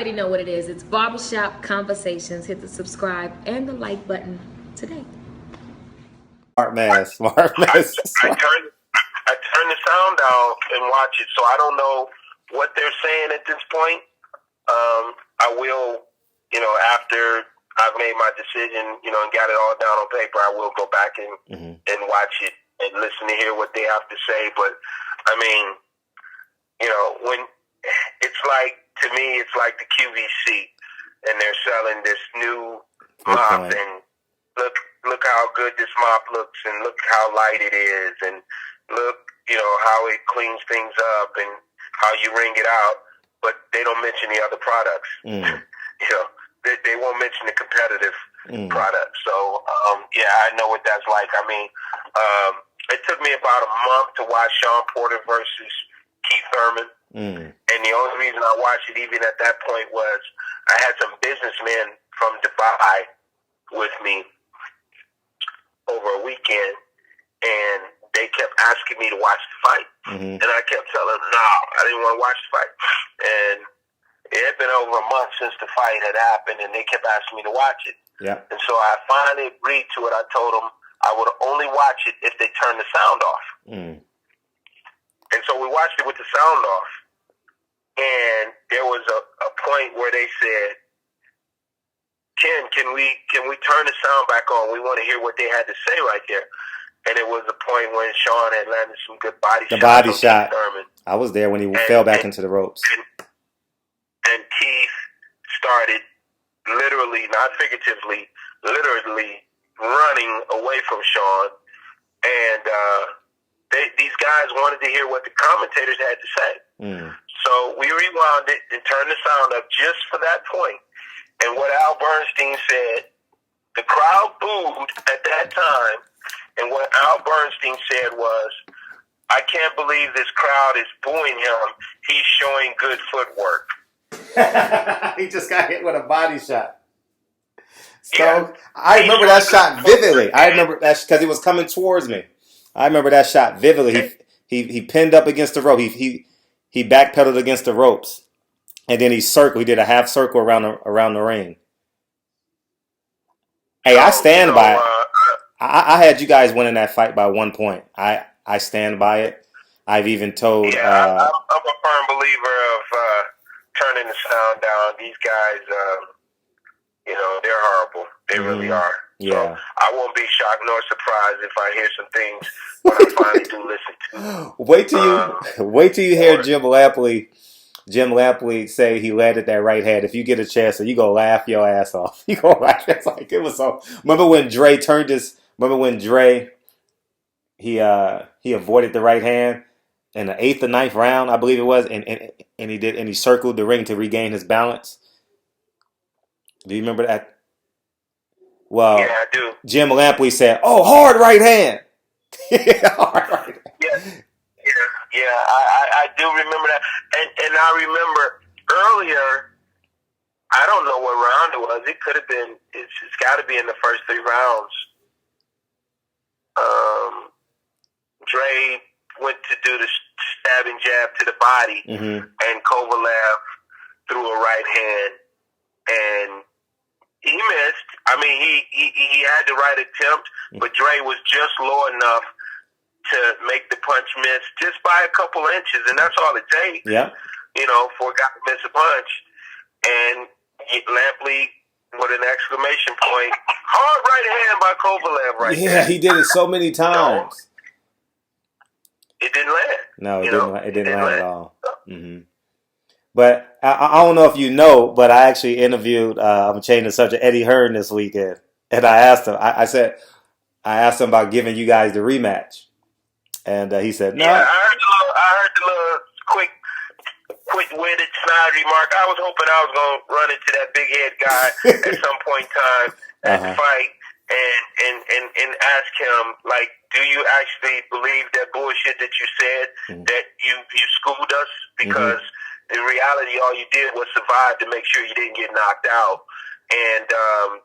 already know what it is. It's Barbershop Conversations. Hit the subscribe and the like button today. Smart man, smart man. I turn the sound down and watch it, so I don't know what they're saying at this point. I will, after I've made my decision, and got it all down on paper, I will go back and watch it and listen to hear what they have to say. But I mean, when it's like, to me, it's like the QVC, and they're selling this new mop, and look how good this mop looks, and look how light it is, and look, how it cleans things up, and how you wring it out. But they don't mention the other products. They won't mention the competitive products. So, I know what that's like. I mean, it took me about a month to watch Shawn Porter versus Keith Hearn. And the only reason I watched it even at that point was I had some businessmen from Dubai with me over a weekend, and they kept asking me to watch the fight. And I kept telling them, no, I didn't want to watch the fight. And it had been over a month since the fight had happened, and they kept asking me to watch it. Yeah. And so I finally agreed to it. I told them I would only watch it if they turned the sound off. And so we watched it with the sound off. And there was a point where they said, Ken, can we turn the sound back on? We want to hear what they had to say right there. And it was a point when Shawn had landed some good body shots. The body shot. I was there when he fell back into the ropes. And Keith started literally, not figuratively, literally running away from Shawn. And these guys wanted to hear what the commentators had to say. So we rewound it and turned the sound up just for that point. And what Al Bernstein said, the crowd booed at that time. And what Al Bernstein said was, I can't believe this crowd is booing him. He's showing good footwork. He just got hit with a body shot. So I remember that shot vividly. I remember that because he was coming towards me. I remember that shot vividly. He pinned up against the rope. He backpedaled against the ropes, and then he did a half circle around the ring. Hey, I stand by it. I had you guys winning that fight by 1 point. I stand by it. I've even told. I'm a firm believer of turning the sound down. These guys, they're horrible. They really are. Yeah. So I won't be shocked nor surprised if I hear some things when I finally do listen to. Wait till you hear Jim Lampley say he landed that right hand. If you get a chance, so you go laugh your ass off. You go laugh. It's like it was so. Remember when Dre he avoided the right hand in the 8th or 9th round, I believe it was, and he circled the ring to regain his balance. Do you remember that? Well, yeah, I do. Jim Lampley said, "Oh, hard right hand." Hard right hand. Yeah, I do remember that, and I remember earlier. I don't know what round it was. It could have been. It's got to be in the first 3 rounds. Dre went to do the stabbing jab to the body, and Kovalev threw a right hand, and he missed. I mean, he had the right attempt, but Dre was just low enough to make the punch miss just by a couple inches, and that's all it takes. Yeah. For a guy to miss a punch. And Lampley, with an exclamation point, hard right hand by Kovalev right there. Yeah, he did it so many times. It didn't land. No, it didn't land at all. But I don't know if you know, but I actually interviewed, I'm changing the subject, Eddie Hearn this weekend. And I asked him, I asked him about giving you guys the rematch. And he said, no. Yeah, I heard the little quick-witted snide remark. I was hoping I was going to run into that big head guy at some point in time at the fight and ask him, like, do you actually believe that bullshit that you said, that you schooled us? Because in reality, all you did was survive to make sure you didn't get knocked out. And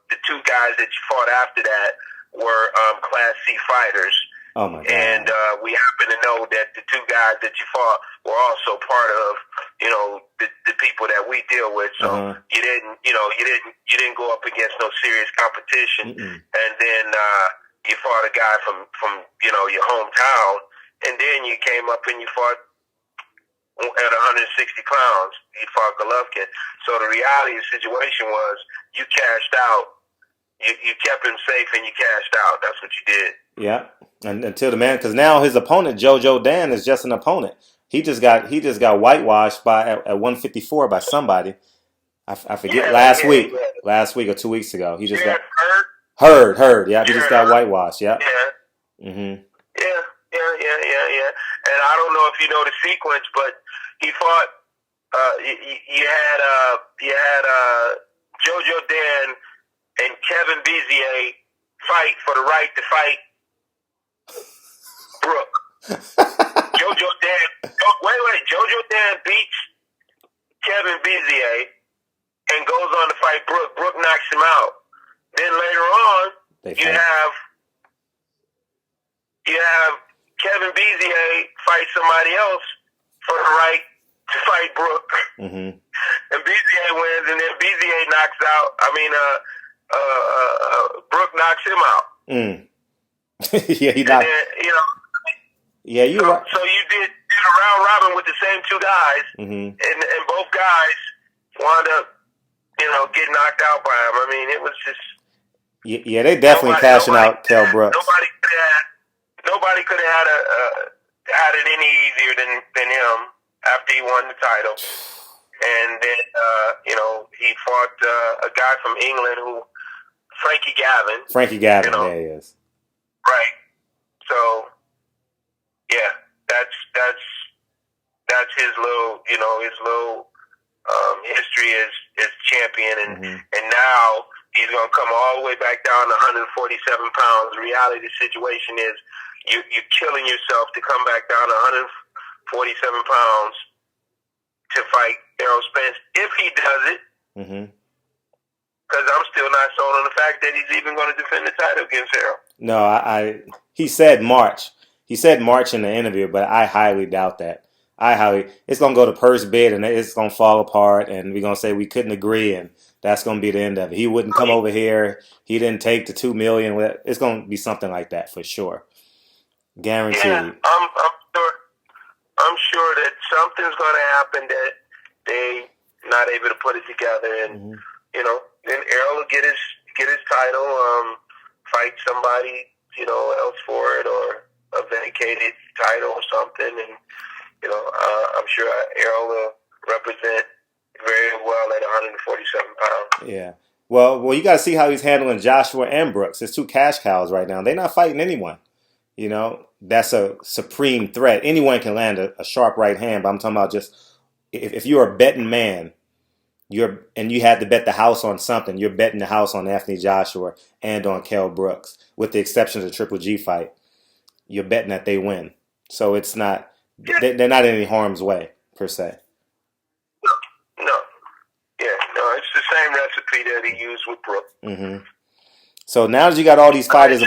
the 2 guys that you fought after that were Class C fighters. Oh my And God. we happen to know that the two guys that you fought were also part of, the people that we deal with. So you didn't go up against no serious competition. Mm-mm. And then you fought a guy from your hometown, and then you came up and you fought at 160 pounds. You fought Golovkin. So the reality of the situation was you cashed out. You kept him safe and you cashed out. That's what you did. Yeah, and until the man, because now his opponent Jojo Dan is just an opponent. He just got whitewashed at 154 by somebody. I forget last week or 2 weeks ago. He just got heard. Yeah, he just got whitewashed. Yeah. Yeah. Mhm. Yeah. And I don't know if you know the sequence, but he fought. You had Jojo Dan and Kevin Bizier fight for the right to fight Brook. Jojo Dan. Jojo Dan beats Kevin Bizier and goes on to fight Brook. Brook knocks him out. Then later on, you have Kevin Bizier fight somebody else for the right to fight Brook. Mm-hmm. And Bizier wins, and then Bizier knocks out. Brook knocks him out. Mm. Yeah, he knocked. Yeah, you're right. So you did a round robin with the same two guys, mm-hmm. and both guys wound up, getting knocked out by him. I mean, it was just. Yeah, they definitely cashing out Kell Brooks. Nobody could have had it any easier than him after he won the title. And then, he fought a guy from England Frankie Gavin. There he is. Right. So, yeah, that's his little history as champion, and now he's gonna come all the way back down to 147 pounds. The reality of the situation is you're killing yourself to come back down to 147 pounds to fight Errol Spence if he does it. Because I'm still not sold on the fact that he's even going to defend the title against Errol. No, he said March. He said March in the interview, but I highly doubt that. It's going to go to purse bid and it's going to fall apart and we're going to say we couldn't agree and that's going to be the end of it. He wouldn't come over here. He didn't take the $2 million. It's going to be something like that for sure. Guaranteed. Yeah, I'm sure that something's going to happen that they not able to put it together and, then Errol will get his title, fight somebody, else for it or a vacated title or something and, I'm sure Errol will represent very well at 147 pounds. Yeah. Well, you got to see how he's handling Joshua and Brooks. It's two cash cows right now. They're not fighting anyone. That's a supreme threat. Anyone can land a sharp right hand, but I'm talking about just if you're a betting man, and you had to bet the house on something, you're betting the house on Anthony Joshua and on Kell Brooks, with the exception of the Triple G fight. You're betting that they win. So it's not. They're not in any harm's way, per se. No. It's the same recipe that he used with Brook. So now that you got all these fighters,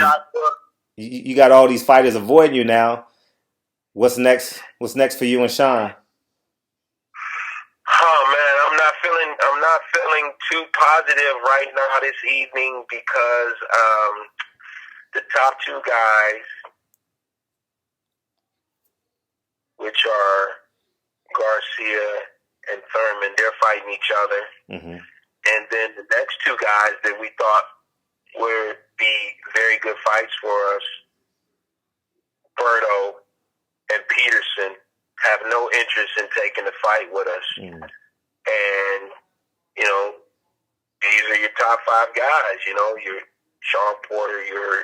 you got all these fighters avoiding you now. What's next? What's next for you and Shawn? Oh man, I'm not feeling too positive right now this evening because the top two guys, which are Garcia and Thurman, they're fighting each other. And then the next two guys that we thought would be very good fights for us, Berto and Peterson, have no interest in taking the fight with us. And, these are your top five guys, your Shawn Porter, your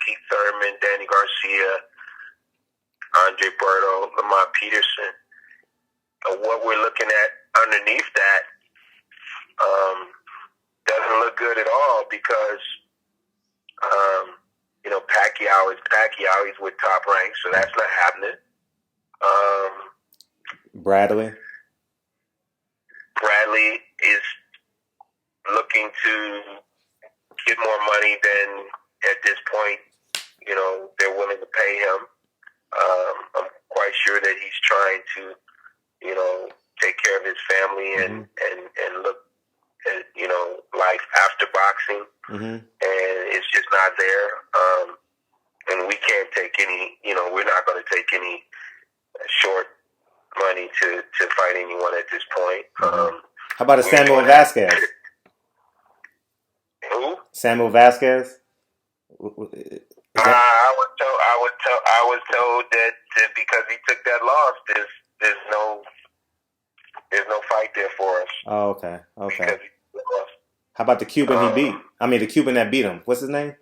Keith Thurman, Danny Garcia, Andre Berto, Lamont Peterson. What we're looking at underneath that doesn't look good at all because, Pacquiao is Pacquiao. He's with Top Rank, so that's not happening. Bradley is looking to get more money than, at this point, they're willing to pay him. I'm quite sure that he's trying to, take care of his family and look at, life after boxing. And it's just not there. And we can't take any, we're not going to take any short money to fight anyone at this point. How about a Samuel Vasquez? Who? Samuel Vasquez? I was told that because he took that loss, there's no fight there for us. Oh, okay. How about the Cuban he beat? I mean, the Cuban that beat him. What's his name?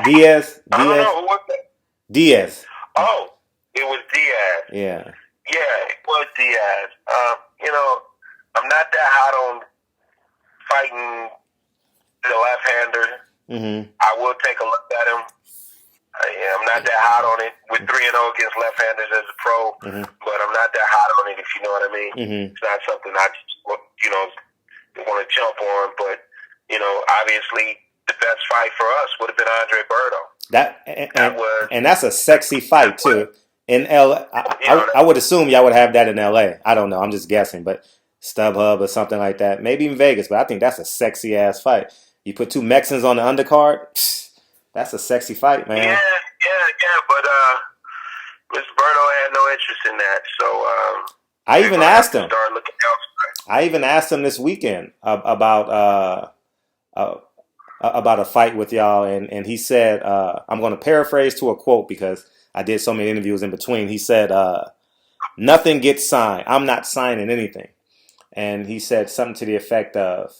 Diaz. I don't know. Who was that? Diaz. Oh, it was Diaz. Yeah. Yeah, it was Diaz. I'm not that hot on fighting the left-hander. I will take a look at him. I'm not that hot on it with 3-0 against left-handers as a pro, but I'm not that hot on it, if you know what I mean. It's not something I just, want to jump on, but, obviously the best fight for us would have been Andre Berto. And that's a sexy fight, too. In LA, I would assume y'all would have that in LA. I don't know. I'm just guessing, but StubHub or something like that. Maybe even Vegas, but I think that's a sexy-ass fight. You put two Mexicans on the undercard, that's a sexy fight, man. Yeah, but Mr. Berto had no interest in that, so I even asked him. I even asked him this weekend about a fight with y'all, and he said, I'm going to paraphrase to a quote because I did so many interviews in between. He said, nothing gets signed. I'm not signing anything. And he said something to the effect of,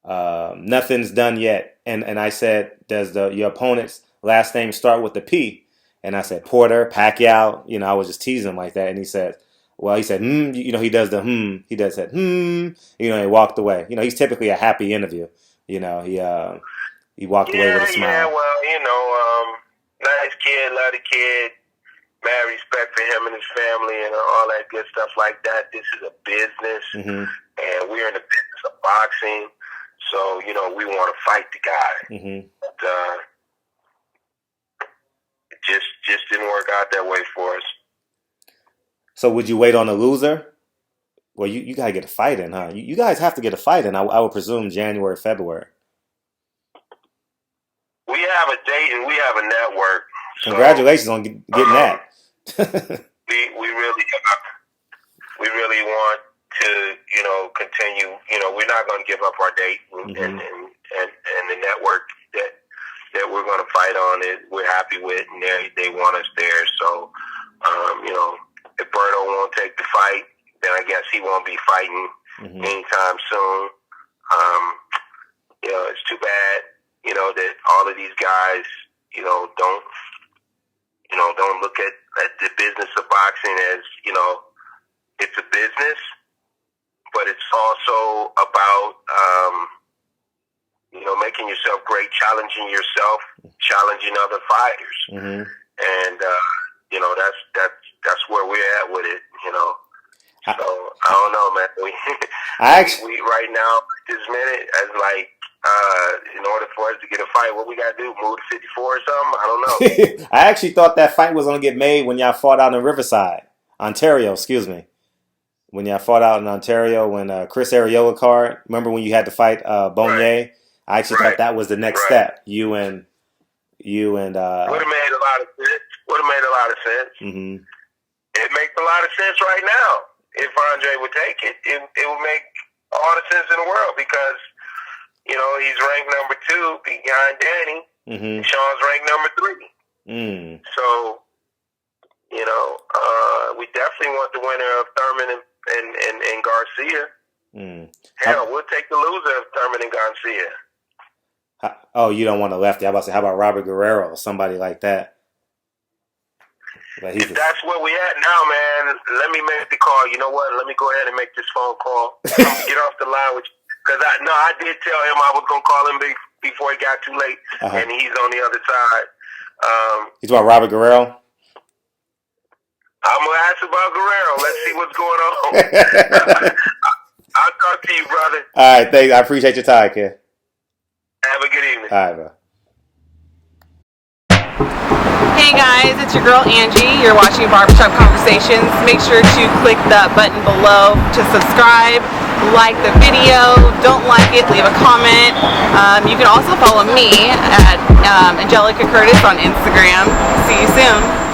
nothing's done yet. And I said, does your opponent's last name start with the P? And I said, Porter, Pacquiao. I was just teasing him like that. And he said, he does the he does that, he walked away. He's typically a happy interview. He walked away with a smile. Yeah, well, nice kid, love the kid, mad respect for him and his family and all that good stuff like that. This is a business, and we're in the business of boxing. So, we want to fight the guy. But, it just didn't work out that way for us. So would you wait on a loser? Well, you got to get a fight in, huh? You guys have to get a fight in, I would presume January, February. We have a date and we have a network. Congratulations on getting that. we really want to, continue. We're not going to give up our date and the network that we're going to fight on it. We're happy with, and they want us there. So, if Berto won't take the fight, then I guess he won't be fighting anytime soon. It's too bad, that all of these guys, don't look at the business of boxing as, it's a business, but it's also about, making yourself great, challenging yourself, challenging other fighters. And, that's where we're at with it, So, I don't know, man. We right now, this minute, as in order for us to get a fight, what we got to do? Move to 54 or something? I don't know. I actually thought that fight was going to get made when y'all fought out in Ontario, excuse me. When y'all fought out in Ontario, when Chris Arreola card, remember when you had to fight Bonnier? Right. I actually thought that was the next step. You and would have made a lot of sense. It makes a lot of sense right now. If Andre would take it, it would make all the sense in the world because, he's ranked number 2 behind Danny. Shawn's ranked number 3. So, we definitely want the winner of Thurman and Garcia. Hell, we'll take the loser of Thurman and Garcia. Oh, you don't want a lefty. I was about to say, how about Robert Guerrero or somebody like that? If that's where we at now, man, let me make the call. You know what? Let me go ahead and make this phone call. Get off the line with you. Because I did tell him I was going to call him before it got too late, and he's on the other side. He's about Robert Guerrero? I'm going to ask about Guerrero. Let's see what's going on. I'll talk to you, brother. All right, thanks. I appreciate your time, kid. Have a good evening. All right, bro. Hey guys, it's your girl Angie. You're watching Barbershop Conversations. Make sure to click the button below to subscribe, like the video. Don't like it, leave a comment. You can also follow me at Angelica Curtis on Instagram. See you soon.